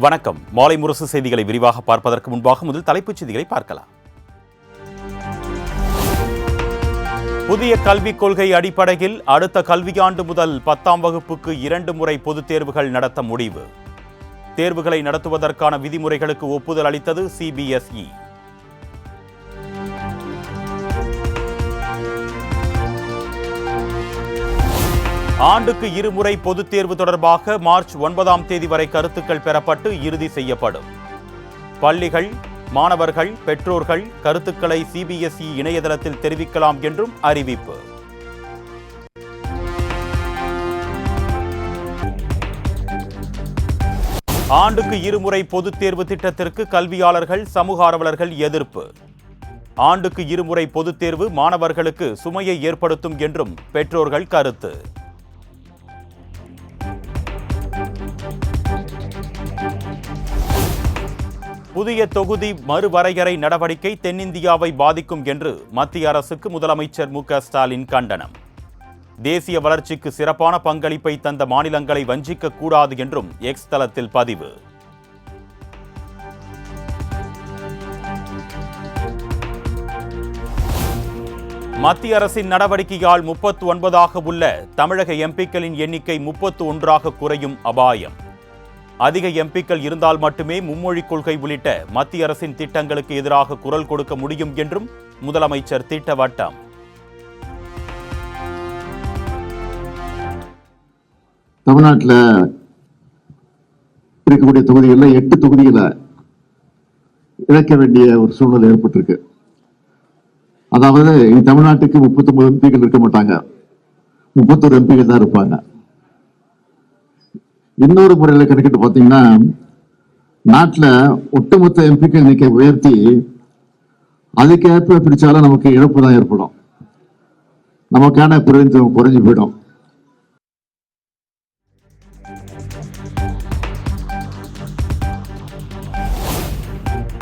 வணக்கம். மாலை முரசு செய்திகளை விரிவாக பார்ப்பதற்கு முன்பாக முதல் தலைப்புச் செய்திகளை பார்க்கலாம். புதிய கல்விக் கொள்கை அடிப்படையில் அடுத்த கல்வியாண்டு முதல் 10ஆம் வகுப்புக்கு 2 முறை பொதுத் தேர்வுகள் நடத்த முடிவு. தேர்வுகளை நடத்துவதற்கான விதிமுறைகளுக்கு ஒப்புதல் அளித்தது CBSE. ஆண்டுக்கு 2 முறை பொதுத் தேர்வு தொடர்பாக மார்ச் 9ஆம் தேதி வரை கருத்துக்கள் பெறப்பட்டு இறுதி செய்யப்படும். பள்ளிகள், மாணவர்கள், பெற்றோர்கள் கருத்துக்களை CBSE இணையதளத்தில் தெரிவிக்கலாம் என்றும் அறிவிப்பு. ஆண்டுக்கு 2 முறை பொதுத் தேர்வு திட்டத்திற்கு கல்வியாளர்கள், சமூக ஆர்வலர்கள் எதிர்ப்பு. ஆண்டுக்கு 2 முறை பொதுத் தேர்வு மாணவர்களுக்கு சுமையை ஏற்படுத்தும் என்றும் பெற்றோர்கள் கருத்து. புதிய தொகுதி மறுவரையறை நடவடிக்கை தென்னிந்தியாவை பாதிக்கும் என்று மத்திய அரசுக்கு முதலமைச்சர் மு.க.ஸ்டாலின் கண்டனம். தேசிய வளர்ச்சிக்கு சிறப்பான பங்களிப்பை தந்த மாநிலங்களை வஞ்சிக்க கூடாது என்றும் எக்ஸ் தளத்தில் பதிவு. மத்திய அரசின் நடவடிக்கையால் 39ஆக உள்ள தமிழக எம்பிக்களின் எண்ணிக்கை 31ஆக குறையும் அபாயம். அதிக எம்பிக்கள் இருந்தால் மட்டுமே மும்மொழிக் கொள்கை உள்ளிட்ட மத்திய அரசின் திட்டங்களுக்கு எதிராக குரல் கொடுக்க முடியும் என்றும் முதலமைச்சர் திட்டவட்டம். தமிழ்நாட்டில் இருக்கக்கூடிய தொகுதிகளில் 8 தொகுதிகளை இழக்க வேண்டிய ஒரு சூழ்நிலை ஏற்பட்டிருக்கு. அதாவது தமிழ்நாட்டுக்கு 39 எம்பிக்கள் இருக்க மாட்டாங்க, 31 எம்பிக்கள் தான் இருப்பாங்க. இன்னொரு முறையில் கணக்கிட்டு பார்த்தீங்கன்னா நாட்டில் ஒட்டுமொத்த எம்பிக்கள் எண்ணிக்கை உயர்த்தி அதுக்கேற்ப பிரிச்சாலும் நமக்கு இழப்பு தான் ஏற்படும், நமக்கான பிரதிநிதித்துவம் குறைஞ்சு போயிடும்.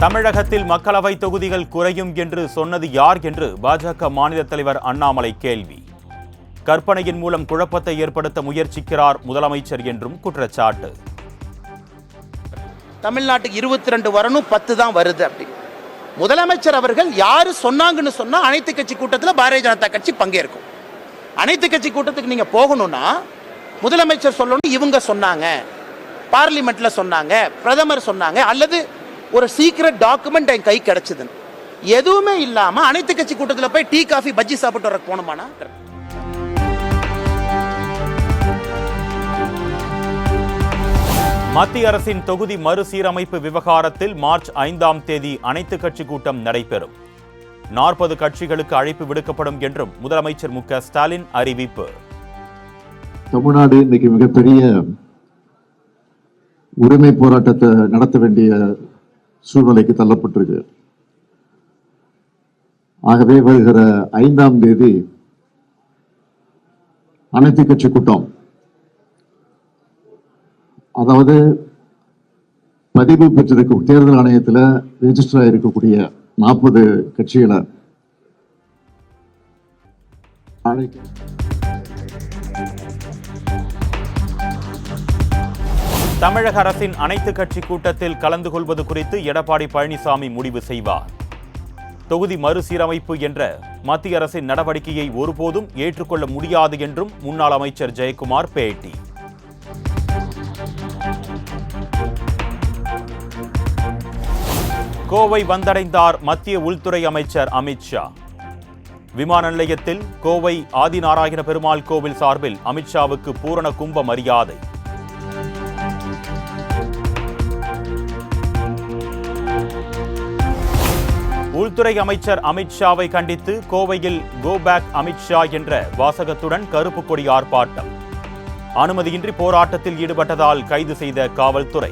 தமிழகத்தில் மக்களவை தொகுதிகள் குறையும் என்று சொன்னது யார் என்று பாஜக மாநில தலைவர் அண்ணாமலை கேள்வி. கற்பனையின் மூலம் குழப்பத்தை ஏற்படுத்த முயற்சிக்கிறார் முதலமைச்சர் என்றும் குற்றச்சாட்டு. தமிழ்நாட்டுக்கு 22 வரணும், 10 தான் வருது அப்படி. முதலமைச்சர் அவர்கள் யாரு சொன்னாங்கன்னு சொன்னா அனைத்து கட்சி கூட்டத்தில் பாரதிய ஜனதா கட்சி பங்கேற்கும். அனைத்து கட்சி கூட்டத்துக்கு நீங்க போகணும்னா முதலமைச்சர் சொல்லணும் இவங்க சொன்னாங்க, பார்லிமெண்ட்ல சொன்னாங்க, பிரதமர் சொன்னாங்க, அல்லது ஒரு சீக்ரெட் டாக்குமெண்ட் என் கை கிடைச்சதுன்னு. எதுவுமே இல்லாம அனைத்து கட்சி கூட்டத்தில் போய் டீ காஃபி பஜ்ஜி சாப்பிட்டு வர போனோமானா. மத்திய அரசின் தொகுதி மறுசீரமைப்பு விவகாரத்தில் மார்ச் 5ஆம் தேதி அனைத்து கட்சி கூட்டம் நடைபெறும். 40 கட்சிகளுக்கு அழைப்பு விடுக்கப்படும் என்றும் முதலமைச்சர் மு.க.ஸ்டாலின் அறிவிப்பு. தமிழ்நாடு இன்னைக்கு மிகப்பெரிய உரிமை போராட்டத்தை நடத்த வேண்டிய சூழ்நிலைக்கு தள்ளப்பட்டிருக்கு. ஆகவே வருகிற 5ஆம் தேதி அனைத்து கட்சி கூட்டம், அதாவது பதிவு பெற்றிருக்கும் தேர்தல் ஆணையத்தில் ரெஜிஸ்டர் ஆகிருக்கக்கூடிய 40 கட்சிகளை தமிழக அரசின் அனைத்து கட்சி கூட்டத்தில் கலந்து கொள்வது குறித்து எடப்பாடி பழனிசாமி முடிவு செய்வார். தொகுதி மறுசீரமைப்பு என்ற மத்திய அரசின் நடவடிக்கையை ஒருபோதும் ஏற்றுக்கொள்ள முடியாது என்றும் முன்னாள் அமைச்சர் ஜெயக்குமார் பேட்டி. கோவை வந்தடைந்தார் மத்திய உள்துறை அமைச்சர் அமித்ஷா. விமான நிலையத்தில் கோவை ஆதிநாராயண பெருமாள் கோவில் சார்பில் அமித்ஷாவுக்கு பூரண கும்ப மரியாதை. உள்துறை அமைச்சர் அமித்ஷாவை கண்டித்து கோவையில் கோ பேக் அமித்ஷா என்ற வாசகத்துடன் கருப்பு கொடி ஆர்ப்பாட்டம். அனுமதியின்றி போராட்டத்தில் ஈடுபட்டதால் கைது செய்த காவல்துறை.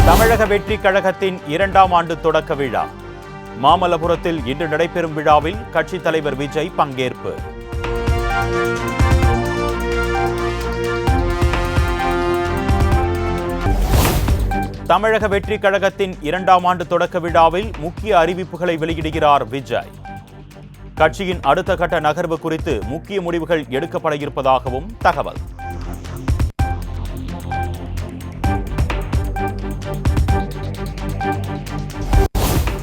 தமிழக வெற்றி கழகத்தின் 2ஆம் ஆண்டு தொடக்க விழா. மாமல்லபுரத்தில் இன்று நடைபெறும் விழாவில் கட்சித் தலைவர் விஜய் பங்கேற்பு. தமிழக வெற்றிக் கழகத்தின் 2ஆம் ஆண்டு தொடக்க விழாவில் முக்கிய அறிவிப்புகளை வெளியிடுகிறார் விஜய். கட்சியின் அடுத்த கட்ட நகர்வு குறித்து முக்கிய முடிவுகள் எடுக்கப்பட இருப்பதாகவும் தகவல்.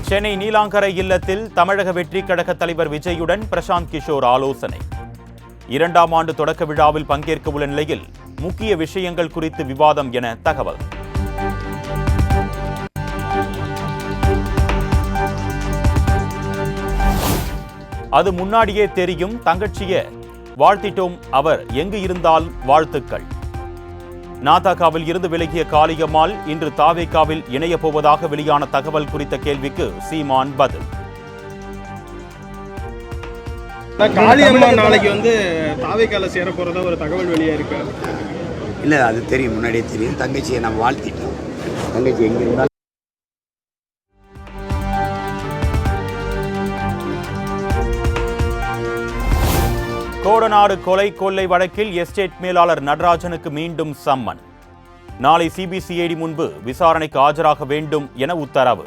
சென்னை நீலாங்கரை இல்லத்தில் தமிழக வெற்றிக் கழக தலைவர் விஜயுடன் பிரசாந்த் கிஷோர் ஆலோசனை. 2ஆம் ஆண்டு தொடக்க விழாவில் பங்கேற்க உள்ள நிலையில் முக்கிய விஷயங்கள் குறித்து விவாதம் என தகவல். அது முன்னாடியே தெரியும், தங்கச்சிய வாழ்த்திட்டோம், அவர் எங்கு இருந்தால் வாழ்த்துக்கள். நாதகாவில் இருந்து விலகிய காளியம்மாள் இன்று தாவேகாவில் இணைய போவதாக வெளியான தகவல் குறித்த கேள்விக்கு சீமான் பதில். காளியம்மாள் நாளைக்கு தாவேகால சேர போறதா ஒரு தகவல் வெளியே இருக்கு. இல்லை, அது தெரியும், முன்னாடியே தெரியும். தங்கச்சியை நம்ம வாழ்த்திட்டோம். தங்கச்சி எங்க இருந்தாலும் கோடநாடு கொலை கொள்ளை வழக்கில் எஸ்டேட் மேலாளர் நடராஜனுக்கு மீண்டும் சம்மன். நாளை சிபிசிஐடி முன்பு விசாரணைக்கு ஆஜராக வேண்டும் என உத்தரவு.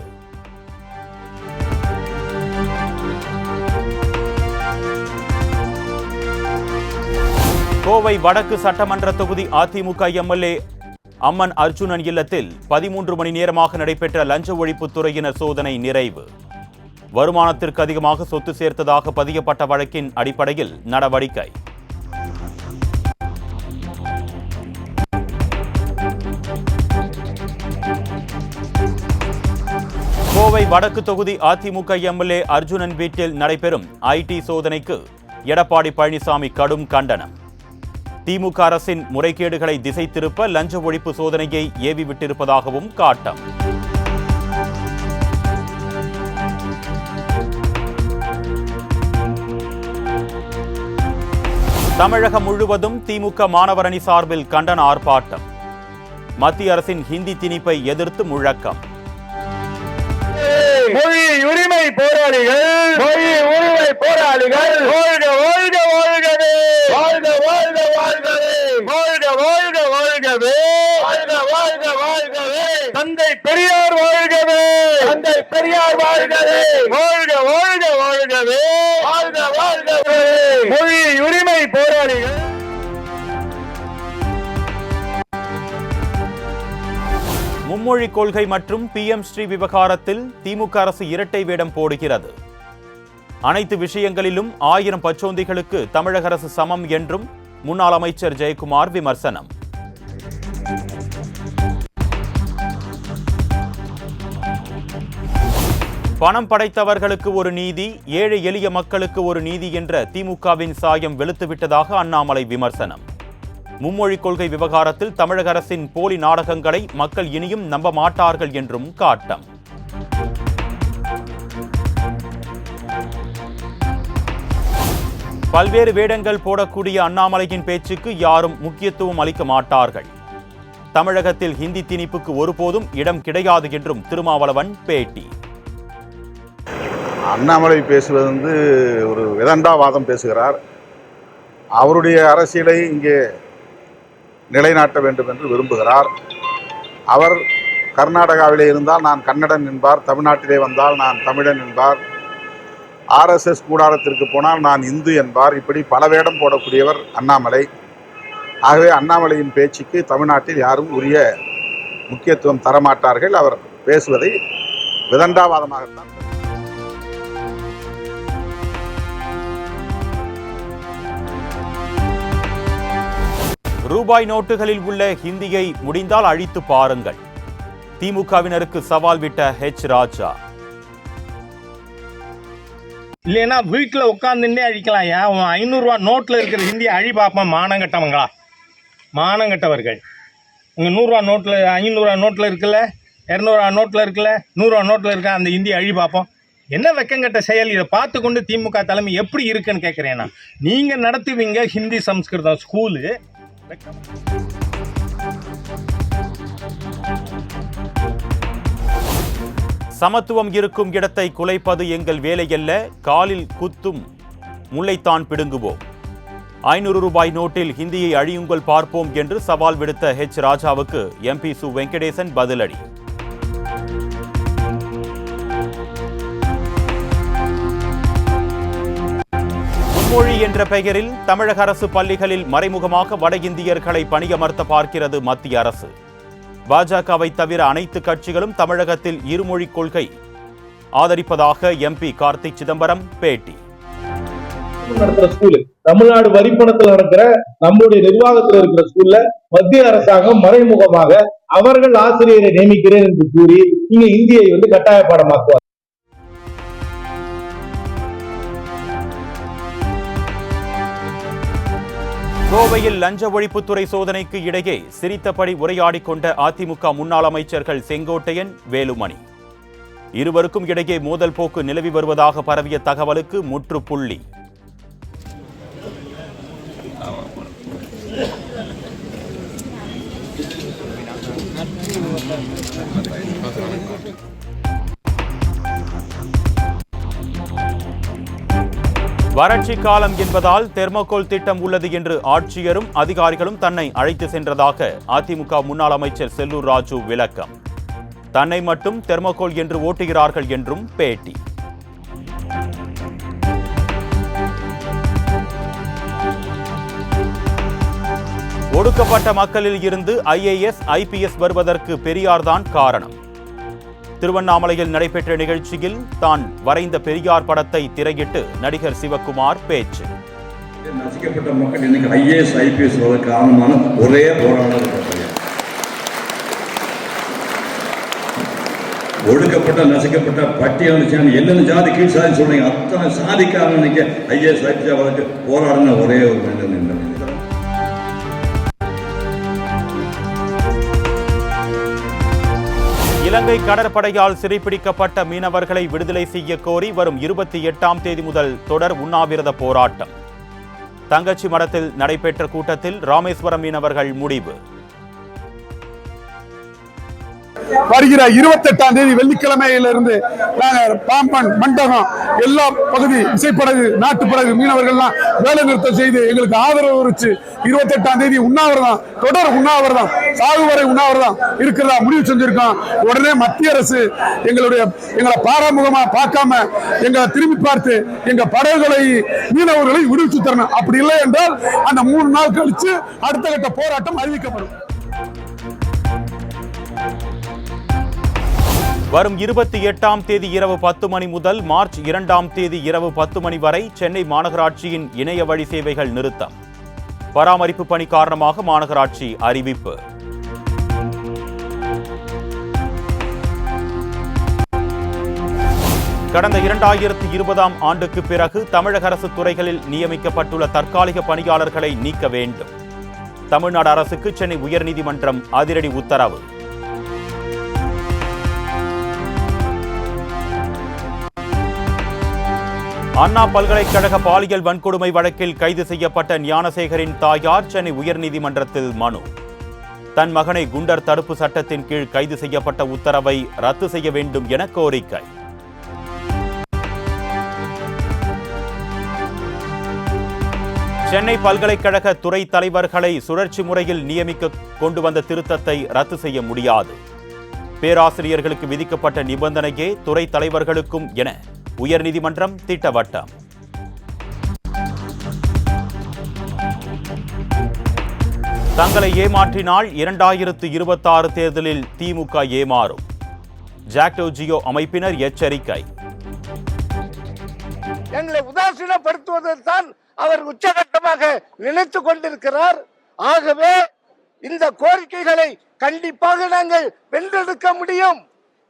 கோவை வடக்கு சட்டமன்ற தொகுதி அதிமுக எம்எல்ஏ அம்மன் அர்ஜுனன் இல்லத்தில் 13 மணி நேரமாக நடைபெற்ற லஞ்ச ஒழிப்புத்துறையினர் சோதனை நிறைவு. வருமானத்திற்கு அதிகமாக சொத்து சேர்த்ததாக பதியப்பட்ட வழக்கின் அடிப்படையில் நடவடிக்கை. கோவை வடக்கு தொகுதி அதிமுக எம்எல்ஏ அர்ஜுனன் வீட்டில் நடைபெறும் ஐடி சோதனைக்கு எடப்பாடி பழனிசாமி கடும் கண்டனம். திமுக அரசின் முறைகேடுகளை திசை திருப்ப லஞ்ச ஒழிப்பு சோதனையை ஏவி விட்டிருப்பதாகவும் காட்டம். தமிழகம் முழுவதும் திமுக மாணவர் அணி சார்பில் கண்டன ஆர்ப்பாட்டம். மத்திய அரசின் ஹிந்தி திணிப்பை எதிர்த்து முழக்கம். மொழி உரிமை போராளிகள், மொழி உரிமை போராளிகள், வாழ்க வாழ்க வாழ்கவே, வாழ்க வாழ்க வாழ்கவே, வாழ்க வாழ்க வாழ்கவே, வாழ்க வாழ்க வாழ்கவே, தந்தை பெரியார் வாழ்கவே, தந்தை பெரியார் வாழ்கவே, வாழ்க வாழ்க வாழ்கவே, வாழ்க வாழ்கவே, மொழி உரிமை போராளிகள். மும்மொழி கொள்கை மற்றும் PM ஸ்ரீ விவகாரத்தில் திமுக அரசு இரட்டை வேடம் போடுகிறது. அனைத்து விஷயங்களிலும் 1000 பச்சோந்திகளுக்கு தமிழக அரசு சமம் என்றும் முன்னாள் அமைச்சர் ஜெயக்குமார் விமர்சனம். பணம் படைத்தவர்களுக்கு ஒரு நீதி, ஏழை எளிய மக்களுக்கு ஒரு நீதி என்ற திமுகவின் சாயம் வெளுத்துவிட்டதாக அண்ணாமலை விமர்சனம். மும்மொழி கொள்கை விவகாரத்தில் தமிழக அரசின் போலி நாடகங்களை மக்கள் இனியும் நம்ப மாட்டார்கள் என்றும் காட்டம். பல்வேறு வேடங்கள் போடக்கூடிய அண்ணாமலையின் பேச்சுக்கு யாரும் முக்கியத்துவம் அளிக்க மாட்டார்கள். தமிழகத்தில் ஹிந்தி திணிப்புக்கு ஒருபோதும் இடம் கிடையாது என்றும் திருமாவளவன் பேட்டி. அண்ணாமலை பேசுவது ஒரு விதண்டாவாதம் பேசுகிறார். அவருடைய அரசியலை இங்கே நிலைநாட்ட வேண்டும் என்று விரும்புகிறார். அவர் கர்நாடகாவிலே இருந்தால் நான் கன்னடன் என்பார், தமிழ்நாட்டிலே வந்தால் நான் தமிழன் என்பார், RSS கூடாரத்திற்கு போனால் நான் இந்து என்பார். இப்படி பல வேடம் போடக்கூடியவர் அண்ணாமலை. ஆகவே அண்ணாமலையின் பேச்சுக்கு தமிழ்நாட்டில் யாரும் உரிய முக்கியத்துவம் தரமாட்டார்கள். அவர் பேசுவதை விதண்டாவாதமாகத்தான். ரூபாய் நோட்டுகளில் உள்ள ஹிந்தியை முடிந்தால் அழித்து பாருங்கள். திமுகவினருக்கு சவால் விட்ட ராஜா. இல்லைன்னா வீட்டில் உட்காந்துட்டே அழிக்கலாம். ஏன் 500 ரூபா நோட்டில் இருக்கிற ஹிந்தியை அழி பார்ப்போம். மானங்கட்டவங்களா, மானங்கட்டவர்கள். உங்கள் 100 ரூபா நோட்டில், 500 ரூபா நோட்டில் இருக்குல்ல, 200 ரூபா நோட்டில் இருக்குல்ல, 100 ரூபா நோட்டில் இருக்க அந்த ஹிந்தியை அழி பார்ப்போம். என்ன வெக்கங்கட்ட செயல். இதை பார்த்து கொண்டு திமுக தலைமை எப்படி இருக்குன்னு கேட்குறேன்னா, நீங்கள் நடத்துவீங்க ஹிந்தி சம்ஸ்கிருதம் ஸ்கூலு. சமத்துவம் இருக்கும் இடத்தை குலைப்பது எங்கள் வேலையல்ல, காலில் குத்தும் முல்லைத்தான் பிடுங்குவோம். 500 ரூபாய் நோட்டில் ஹிந்தியை அழியுங்கள் பார்ப்போம் என்று சவால் விடுத்த ராஜாவுக்கு MP சு வெங்கடேசன் பதிலடி. மும்மொழி என்ற பெயரில் தமிழக அரசு பள்ளிகளில் மறைமுகமாக வட இந்தியர்களை பணியமர்த்த பார்க்கிறது மத்திய அரசு. பாஜகவை தவிர அனைத்து கட்சிகளும் தமிழகத்தில் இருமொழி கொள்கை ஆதரிப்பதாக எம்பி கார்த்திக் சிதம்பரம் பேட்டி. தமிழ்நாடு வரிப்பணத்தில் நடக்கிற நம்முடைய நிர்வாகத்தில் இருக்கிற ஸ்கூல்ல மத்திய அரசாங்கம் மறைமுகமாக அவர்கள் ஆசிரியரை நியமிக்கிறேன் என்று கூறி இங்க இந்தியை கட்டாய பாடமாக்குவார். கோவையில் லஞ்ச ஒழிப்புத்துறை சோதனைக்கு இடையே சிரித்தபடி உரையாடிக் கொண்ட அதிமுக முன்னாள் அமைச்சர்கள் செங்கோட்டையன், வேலுமணி இருவருக்கும் இடையே மோதல் போக்கு நிலவி வருவதாக பரவிய தகவலுக்கு முற்றுப்புள்ளி. வறட்சி காலம் என்பதால் தெர்மோகோல் திட்டம் உள்ளது என்று ஆட்சியரும் அதிகாரிகளும் தன்னை அழைத்து சென்றதாக அதிமுக முன்னாள் அமைச்சர் செல்லூர் ராஜு விளக்கம். தன்னை மட்டும் தெர்மோகோல் என்று ஓட்டுகிறார்கள் என்றும் பேட்டி. ஒடுக்கப்பட்ட மக்களில் இருந்து IAS, IPS வருவதற்கு பெரியார்தான் காரணம். திருவண்ணாமலையில் நடைபெற்ற நிகழ்ச்சியில் தான் வரைந்த பெரியார் படத்தை திரையிட்டு நடிகர் சிவகுமார் பேச்சு. நசிக்கப்பட்ட மக்கள் இன்னைக்கு IAS, IPS வருவதற்கு காரணமான ஒரே போராட்டம். ஒடுக்கப்பட்ட நசிக்கப்பட்ட பட்டியல் என்னென்ன ஜாதி கீழ் சாதி சொல்றீங்க, அத்தனை சாதிக்காரன் இன்னைக்கு IAS, IPS வருவதற்கு போராடின ஒரே ஒரு மனிதன். இலங்கை கடற்படையால் சிறைப்பிடிக்கப்பட்ட மீனவர்களை விடுதலை செய்ய கோரி வரும் 28ஆம் தேதி முதல் தொடர் உண்ணாவிரத போராட்டம். தங்கச்சி மடத்தில் நடைபெற்ற கூட்டத்தில் ராமேஸ்வரம் மீனவர்கள் முடிவு. வருகிற 28ஆம் தேதி வெள்ளிக்கிழமையிலிருந்து நாங்கள் பாம்பன், மண்டகம் எல்லா பகுதி விசைப்படகு, நாட்டுப்படகு மீனவர்கள்லாம் வேலை நிறுத்தம் செய்து எங்களுக்கு ஆதரவு வச்சு 28ஆம் தேதி உண்ணாவிரதம், தொடர் உண்ணாவிரதம், சாகுவரை உண்ணாவிரதம் இருக்கிறதா முடிவு செஞ்சிருக்கோம். உடனே மத்திய அரசு எங்களை பாராமுகமா பார்க்காம எங்களை திரும்பி பார்த்து எங்க படகுகளை, மீனவர்களை விடுவிச்சு தரணும். அப்படி இல்லை என்றால் அந்த 3 நாள் கழிச்சு அடுத்த கட்ட போராட்டம் அறிவிக்கப்படும். வரும் 28ஆம் தேதி இரவு 10 மணி முதல் மார்ச் 2ஆம் தேதி இரவு 10 மணி வரை சென்னை மாநகராட்சியின் இணைய வழி சேவைகள் நிறுத்தம். பராமரிப்பு பணி காரணமாக மாநகராட்சி அறிவிப்பு. கடந்த 2020ஆம் ஆண்டுக்கு பிறகு தமிழக அரசு துறைகளில் நியமிக்கப்பட்டுள்ள தற்காலிக பணியாளர்களை நீக்க வேண்டும். தமிழ்நாடு அரசுக்கு சென்னை உயர்நீதிமன்றம் அதிரடி உத்தரவு. அண்ணா பல்கலைக்கழக பாலியல் வன்கொடுமை வழக்கில் கைது செய்யப்பட்ட ஞானசேகரின் தாயார் சென்னை உயர்நீதிமன்றத்தில் மனு. தன் மகனை குண்டர் தடுப்பு சட்டத்தின் கீழ் கைது செய்யப்பட்ட உத்தரவை ரத்து செய்ய வேண்டும் என கோரிக்கை. சென்னை பல்கலைக்கழக துறை தலைவர்களை சுழற்சி முறையில் நியமிக்க கொண்டு வந்த திருத்தத்தை ரத்து செய்ய முடியாது. பேராசிரியர்களுக்கு விதிக்கப்பட்ட நிபந்தனையே துறை தலைவர்களுக்கும் என உயர்நீதிமன்றம் திட்டவட்டம். தங்களை ஏமாற்றினால் 2026 தேர்தலில் திமுக ஏமாறும். ஜாக்டோ ஜியோ அமைப்பினர் எச்சரிக்கை. எங்களை உதாசீனப்படுத்துவதைத்தான் அவர் உச்சகட்டமாக நினைத்துக் கொண்டிருக்கிறார். ஆகவே இந்த கோரிக்கைகளை கண்டிப்பாக நாங்கள் வென்றெடுக்க முடியும்.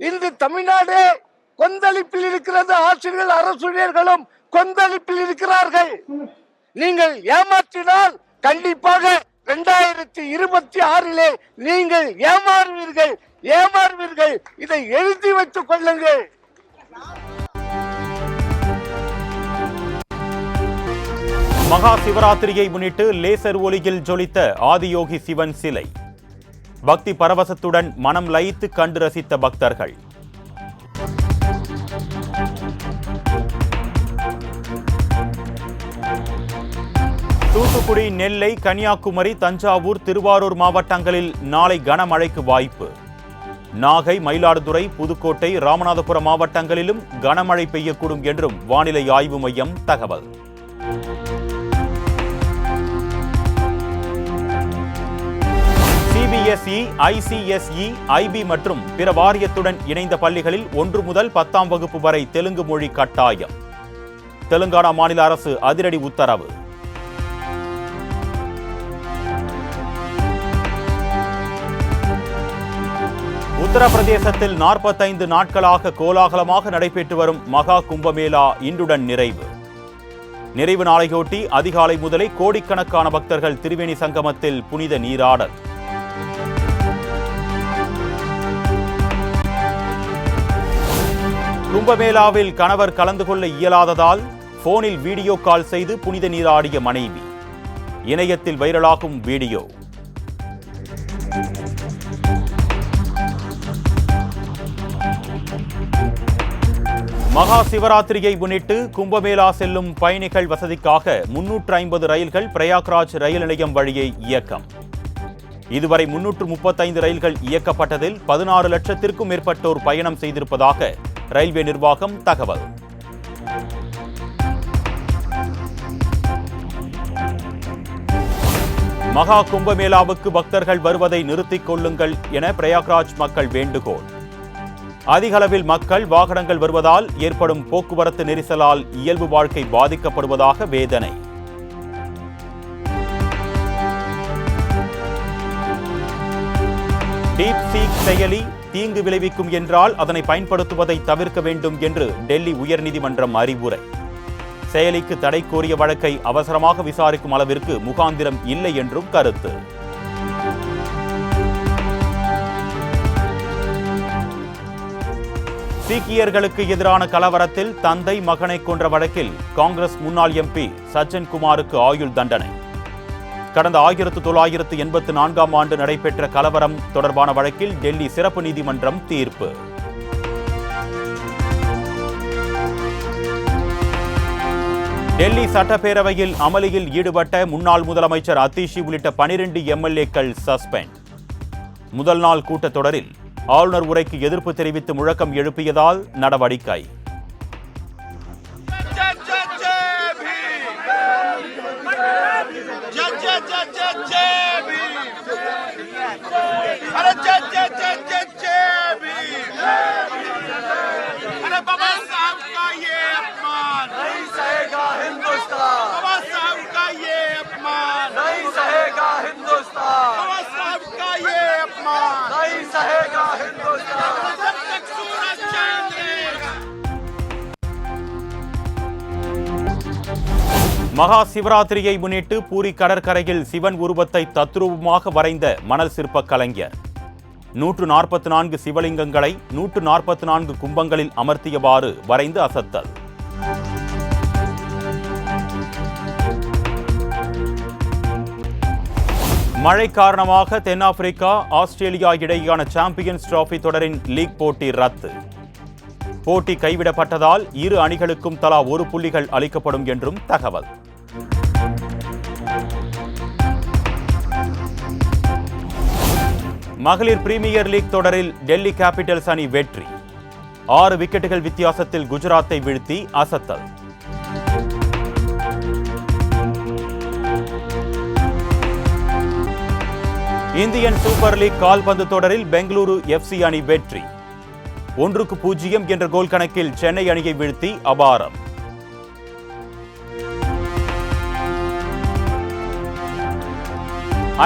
இன்று தமிழ்நாடு கொந்தளிப்பில் இருக்கிறது. ஆசிரியர்கள், அரசூழியர்களும் கொந்தளிப்பில் இருக்கிறார்கள். நீங்கள் ஏமாற்றினால் கண்டிப்பாக 2026 நீங்கள் ஏமாறுவீர்கள். இதை எழுதி வைத்துக் கொள்ளுங்கள். மகா சிவராத்திரியை முன்னிட்டு லேசர் ஒளியில் ஜொலித்த ஆதியோகி சிவன் சிலை. பக்தி பரவசத்துடன் மனம் லயித்து கண்டு ரசித்த பக்தர்கள். தூத்துக்குடி, நெல்லை, கன்னியாகுமரி, தஞ்சாவூர், திருவாரூர் மாவட்டங்களில் நாளை கனமழைக்கு வாய்ப்பு. நாகை, மயிலாடுதுறை, புதுக்கோட்டை, ராமநாதபுரம் மாவட்டங்களிலும் கனமழை பெய்யக்கூடும் என்றும் வானிலை ஆய்வு மையம் தகவல். சிபிஎஸ்இ, ஐசிஎஸ்இ, ஐபி மற்றும் பிற வாரியத்துடன் இணைந்த பள்ளிகளில் 1 முதல் 10ஆம் வகுப்பு வரை தெலுங்கு மொழி கட்டாயம். தெலுங்கானா மாநில அரசு அதிரடி உத்தரவு. உத்தரப்பிரதேசத்தில் 45 நாட்களாக கோலாகலமாக நடைபெற்று வரும் மகா கும்பமேளா இன்றுடன் நிறைவு நாளையொட்டி அதிகாலை முதலே கோடிக்கணக்கான பக்தர்கள் திரிவேணி சங்கமத்தில் புனித நீராடல். கும்பமேளாவில் கணவர் கலந்து கொள்ள இயலாததால் போனில் வீடியோ கால் செய்து புனித நீராடிய மனைவி. இணையத்தில் வைரலாகும் வீடியோ. மகா சிவராத்திரியை முன்னிட்டு கும்பமேளா செல்லும் பயணிகள் வசதிக்காக 350 ரயில்கள் பிரயாக்ராஜ் ரயில் நிலையம் வழியே இயக்கம். இதுவரை 335 ரயில்கள் இயக்கப்பட்டதில் 16 லட்சத்திற்கும் மேற்பட்டோர் பயணம் செய்திருப்பதாக ரயில்வே நிர்வாகம் தகவல். மகா கும்பமேளாவுக்கு பக்தர்கள் வருவதை நிறுத்திக் கொள்ளுங்கள் என பிரயாக்ராஜ் மக்கள் வேண்டுகோள். அதிக அளவில் மக்கள், வாகனங்கள் வருவதால் ஏற்படும் போக்குவரத்து நெரிசலால் இயல்பு வாழ்க்கை பாதிக்கப்படுவதாக வேதனை. டீப் சீக் செயலி தீங்கு விளைவிக்கும் என்றால் அதனை பயன்படுத்துவதை தவிர்க்க வேண்டும் என்று டெல்லி உயர்நீதிமன்றம் அறிவுரை. செயலிக்கு தடை கோரிய வழக்கை அவசரமாக விசாரிக்கும் அளவிற்கு முகாந்திரம் இல்லை என்றும் கருத்து. சீக்கியர்களுக்கு எதிரான கலவரத்தில் தந்தை மகனை கொன்ற வழக்கில் காங்கிரஸ் முன்னாள் எம்பி சஜ்ஜன் குமாருக்கு ஆயுள் தண்டனை. கடந்த 1984ஆம் ஆண்டு நடைபெற்ற கலவரம் தொடர்பான வழக்கில் டெல்லி சிறப்பு நீதிமன்றம் தீர்ப்பு. டெல்லி சட்டப்பேரவையில் அமளியில் ஈடுபட்ட முன்னாள் முதலமைச்சர் அத்தீஷி உள்ளிட்ட 12 எம்எல்ஏக்கள் சஸ்பெண்ட். முதல் நாள் கூட்டத்தொடரில் ஆளுநர் உரைக்கு எதிர்ப்பு தெரிவித்து முழக்கம் எழுப்பியதால் நடவடிக்கை. மகா சிவராத்திரியை முன்னிட்டு பூரி கடற்கரையில் சிவன் உருவத்தை தத்ரூபமாக வரைந்த மணல் சிற்ப கலைஞர். 144 சிவலிங்கங்களை 144 கும்பங்களில் அமர்த்தியவாறு வரைந்து அசத்தல். மழை காரணமாக தென்னாப்பிரிக்கா, ஆஸ்திரேலியா இடையேயான சாம்பியன்ஸ் டிராபி தொடரின் லீக் போட்டி ரத்து. போட்டி கைவிடப்பட்டதால் இரு அணிகளுக்கும் தலா 1 புள்ளிகள் அளிக்கப்படும் என்றும் தகவல். மகளிர் பிரீமியர் லீக் தொடரில் டெல்லி கேபிட்டல்ஸ் அணி வெற்றி. 6 விக்கெட்டுகள் வித்தியாசத்தில் குஜராத்தை வீழ்த்தி அசத்தல். இந்தியன் சூப்பர் லீக் கால்பந்து தொடரில் பெங்களூரு எஃப்சி அணி வெற்றி. 1-0 என்ற கோல் கணக்கில் சென்னை அணியை வீழ்த்தி அபாரம்.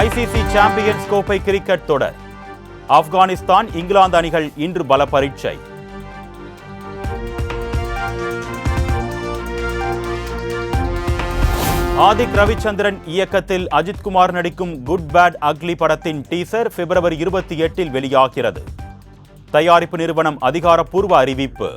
ஐசிசி சாம்பியன்ஸ் கோப்பை கிரிக்கெட் தொடர். ஆப்கானிஸ்தான், இங்கிலாந்து அணிகள் இன்று பல பரீட்சை. ஆதிக் ரவிச்சந்திரன் இயக்கத்தில் அஜித்குமார் நடிக்கும் குட் பேட் அக்லி படத்தின் டீசர் பிப்ரவரி 28 வெளியாகிறது. தயாரிப்பு நிறுவனம் அதிகாரப்பூர்வ அறிவிப்பு.